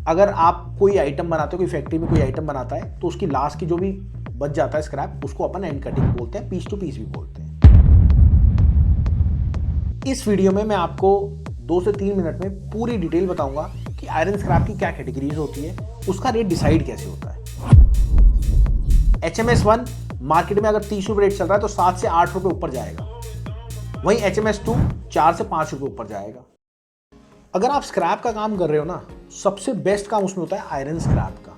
अगर आप कोई आइटम बनाते हो, कोई फैक्ट्री में कोई आइटम बनाता है तो उसकी लास्ट की जो भी बच जाता है स्क्रैप, उसको अपन एंड कटिंग बोलते हैं, पीस टू पीस भी बोलते हैं। इस वीडियो में मैं आपको 2 से 3 मिनट में पूरी डिटेल बताऊंगा कि आयरन स्क्रैप की क्या कैटेगरीज होती है, उसका रेट डिसाइड कैसे होता है। HMS1 मार्केट में अगर 30 रुपये रेट चल रहा है तो 7 से 8 रुपये ऊपर जाएगा। वहीं HMS2 4 से 5 रुपये ऊपर जाएगा। अगर आप स्क्रैप का काम कर रहे हो ना, सबसे बेस्ट काम उसमें होता है आयरन स्क्रैप का।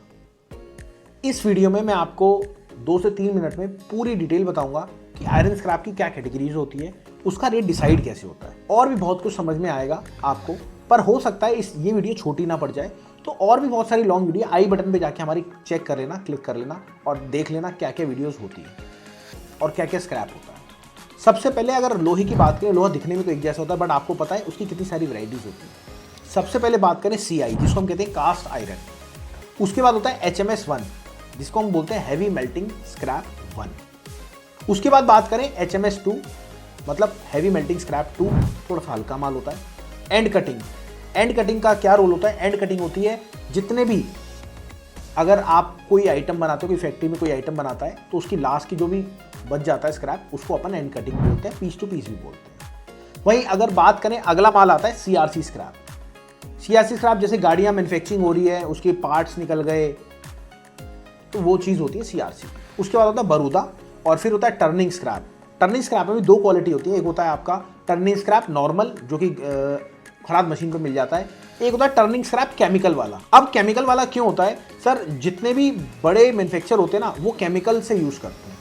इस वीडियो में मैं आपको 2 से 3 मिनट में पूरी डिटेल बताऊंगा कि आयरन स्क्रैप की क्या कैटेगरीज होती है, उसका रेट डिसाइड कैसे होता है। और भी बहुत कुछ समझ में आएगा आपको, पर हो सकता है ये वीडियो छोटी ना पड़ जाए, तो और भी बहुत सारी लॉन्ग वीडियो आई बटन पे जाके हमारी चेक कर लेना, क्लिक कर लेना और देख लेना क्या क्या वीडियोस होती है और क्या क्या स्क्रैप होता है। सबसे पहले अगर लोहे की बात करें, लोहा दिखने में तो एक जैसा होता है, बट आपको पता है उसकी कितनी सारी वैरायटीज होती है। सबसे पहले बात करें CI, जिसको हम कहते हैं कास्ट आयरन। उसके बाद होता है HMS1, जिसको हम बोलते हैं हैवी मेल्टिंग स्क्रैप 1। उसके बाद बात करें HMS2, मतलब हैवी मेल्टिंग स्क्रैप 2, थोड़ा सा हल्का माल होता है। एंड कटिंग, एंड कटिंग का क्या रोल होता है? एंड कटिंग होती है जितने भी, अगर आप कोई आइटम बनाते हो, कोई फैक्ट्री में कोई आइटम बनाता है तो उसकी लास्ट की जो भी बच जाता है स्क्रैप, उसको अपन एंड कटिंग बोलते हैं, पीस टू पीस भी बोलते हैं। वहीं अगर बात करें, अगला माल आता है CRC स्क्रैप। CRC स्क्रैप जैसे गाड़ियां मैन्युफैक्चरिंग हो रही है, उसके पार्ट्स निकल गए, तो वो चीज़ होती है CRC। उसके बाद होता है बरूदा, और फिर होता है टर्निंग स्क्रैप। टर्निंग स्क्रैप में भी 2 क्वालिटी होती है। एक होता है आपका टर्निंग स्क्रैप नॉर्मल, जो कि खराद मशीन पर मिल जाता है। एक होता है टर्निंग स्क्रैप केमिकल वाला। अब केमिकल वाला क्यों होता है सर? जितने भी बड़े मैन्युफैक्चर होते हैं ना, वो केमिकल से यूज़ करते हैं।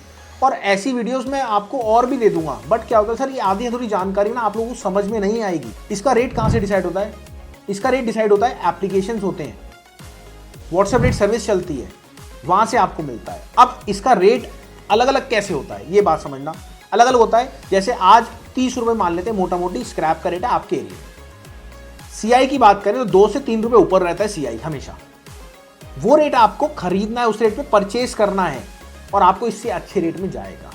और ऐसी वीडियोस में आपको और भी दे दूंगा, बट क्या होता है सर, ये आधी अधूरी जानकारी ना आप लोगों को समझ में नहीं आएगी। इसका रेट कहाँ से डिसाइड होता है? इसका रेट डिसाइड होता है, एप्लीकेशंस होते हैं, व्हाट्सएप रेट सर्विस चलती है, वहां से आपको मिलता है। अब इसका रेट अलग अलग कैसे होता है, ये बात समझना। अलग अलग होता है, जैसे आज 30 रुपये मान लेते हैं मोटा मोटी स्क्रैप का रेट है आपके एरिया। CI की बात करें तो 2 से 3 रुपये ऊपर रहता है CI हमेशा। वो रेट आपको खरीदना है, उस रेट पे परचेस करना है और आपको इससे अच्छे रेट में जाएगा।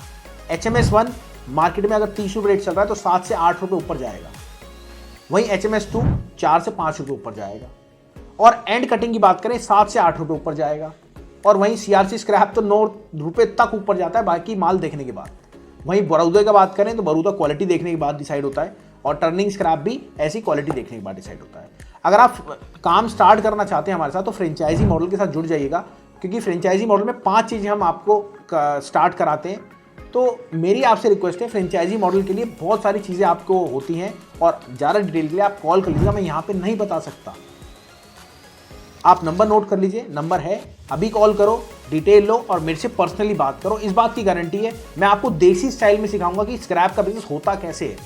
HMS1 मार्केट में अगर 30 रुपये रेट चल रहा है तो 7 से 8 रुपये ऊपर जाएगा। वहीं HMS2 4 से 5 रुपये ऊपर जाएगा। और एंड कटिंग की बात करें 7 से 8 रुपये ऊपर जाएगा। और वहीं CRC स्क्रैप तो 9 रुपये तक ऊपर जाता है, बाकी माल देखने के बाद। वहीं बरूदा की बात करें तो बरूदा क्वालिटी देखने के बाद डिसाइड होता है, और टर्निंग स्क्रैप भी ऐसी क्वालिटी देखने के बाद डिसाइड होता है। अगर आप काम स्टार्ट करना चाहते हैं हमारे साथ तो फ्रेंचाइजी मॉडल के साथ जुड़ जाइएगा, क्योंकि फ्रेंचाइजी मॉडल में 5 चीज़ें हम आपको स्टार्ट कराते हैं। तो मेरी आपसे रिक्वेस्ट है, फ्रेंचाइजी मॉडल के लिए बहुत सारी चीज़ें आपको होती हैं, और ज़्यादा डिटेल के लिए आप कॉल कर लीजिएगा, मैं यहाँ पे नहीं बता सकता। आप नंबर नोट कर लीजिए, नंबर है, अभी कॉल करो, डिटेल लो और मेरे से पर्सनली बात करो। इस बात की गारंटी है, मैं आपको देसी स्टाइल में सिखाऊंगा कि स्क्रैप का बिजनेस होता कैसे है,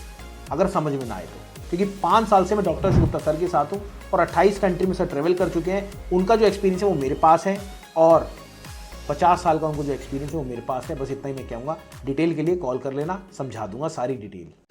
अगर समझ में ना आए तो। क्योंकि 5 साल से मैं डॉक्टर गुप्ता सर के साथ हूँ और 28 कंट्री में सर ट्रेवल कर चुके हैं। उनका जो एक्सपीरियंस है वो मेरे पास है, और 50 साल का उनको जो एक्सपीरियंस है वो मेरे पास है। बस इतना ही मैं कहूँगा। डिटेल के लिए कॉल कर लेना, समझा दूंगा सारी डिटेल।